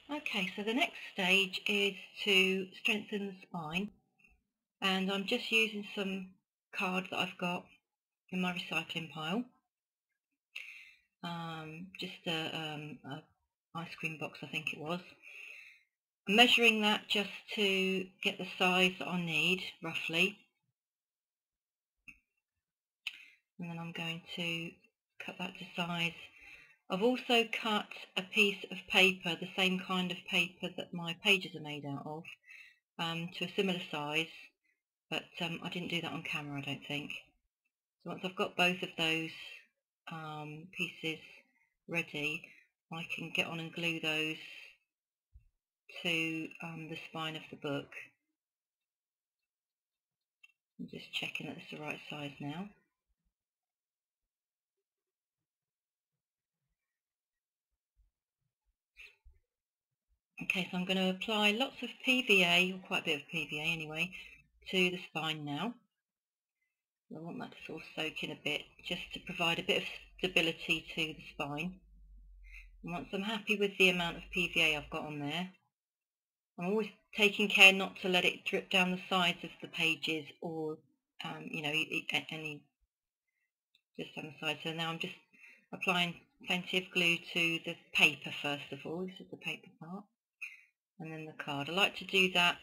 Okay, so the next stage is to strengthen the spine, and I'm just using some card that I've got in my recycling pile. Just a ice cream box, I think it was. I'm measuring that just to get the size that I need, roughly. And then I'm going to cut that to size. I've also cut a piece of paper, the same kind of paper that my pages are made out of, to a similar size, but I didn't do that on camera, I don't think. So once I've got both of those pieces ready, I can get on and glue those to the spine of the book. I'm just checking that it's the right size now. Okay, so I'm going to apply lots of PVA, or quite a bit of PVA anyway, to the spine now. I want that to sort of soak in a bit, just to provide a bit of stability to the spine. And once I'm happy with the amount of PVA I've got on there, I'm always taking care not to let it drip down the sides of the pages or, any just on the side. So now I'm just applying plenty of glue to the paper first of all. This is the paper part, and then the card. I like to do that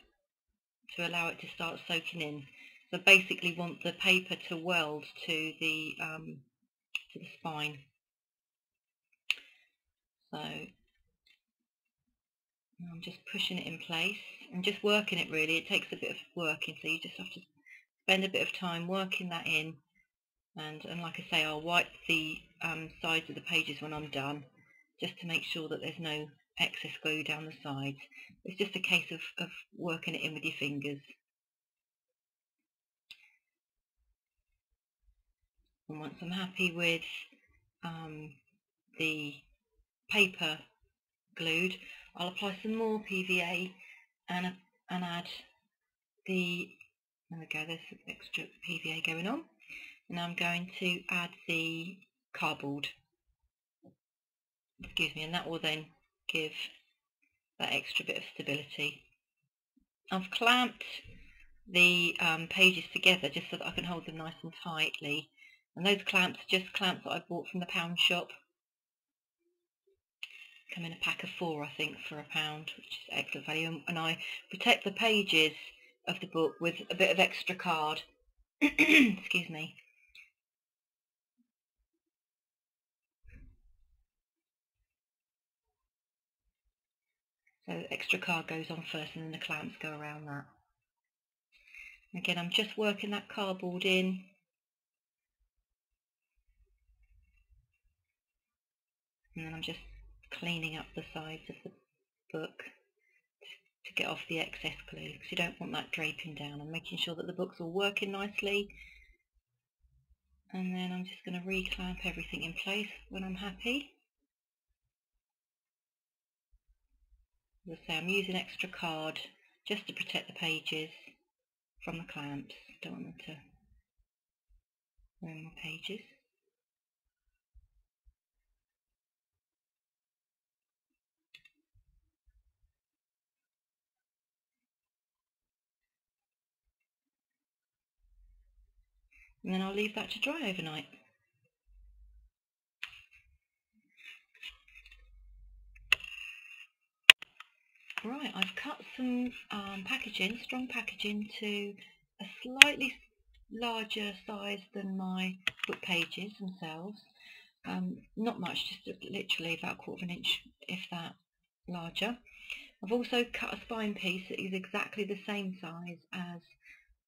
to allow it to start soaking in. So I basically want the paper to weld to the spine. So I'm just pushing it in place and just working it really. It takes a bit of working, so you just have to spend a bit of time working that in. And like I say, I'll wipe the sides of the pages when I'm done, just to make sure that there's no excess glue down the sides. It's just a case of working it in with your fingers. And once I'm happy with the paper glued, I'll apply some more PVA and add the, there we go, there's some extra PVA going on. And I'm going to add the cardboard, excuse me, and that will then give that extra bit of stability. I've clamped the pages together just so that I can hold them nice and tightly, and those clamps are just clamps that I bought from the pound shop. Come in a pack of 4, I think, for £1, which is excellent value, and I protect the pages of the book with a bit of extra card. Excuse me. So extra card goes on first and then the clamps go around that. Again, I'm just working that cardboard in. And then I'm just cleaning up the sides of the book to get off the excess glue, because you don't want that draping down, and making sure that the book's all working nicely. And then I'm just going to re-clamp everything in place when I'm happy. As I say, I'm using extra card just to protect the pages from the clamps. Don't want them to ruin my pages. And then I'll leave that to dry overnight. Right, I've cut some packaging, strong packaging, to a slightly larger size than my book pages themselves. Not much, just literally about 1/4 of an inch, if that, larger. I've also cut a spine piece that is exactly the same size as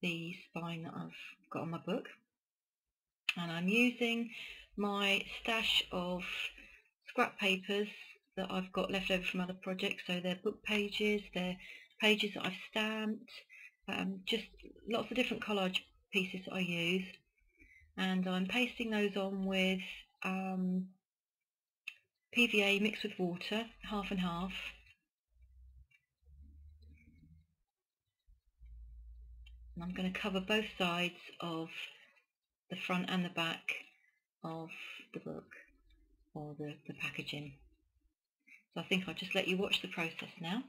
the spine that I've got on my book. And I'm using my stash of scrap papers that I've got left over from other projects. So they're book pages, they're pages that I've stamped, just lots of different collage pieces that I use. And I'm pasting those on with PVA mixed with water, half and half. And I'm going to cover both sides of the front and the back of the book, or the packaging. So I think I'll just let you watch the process now.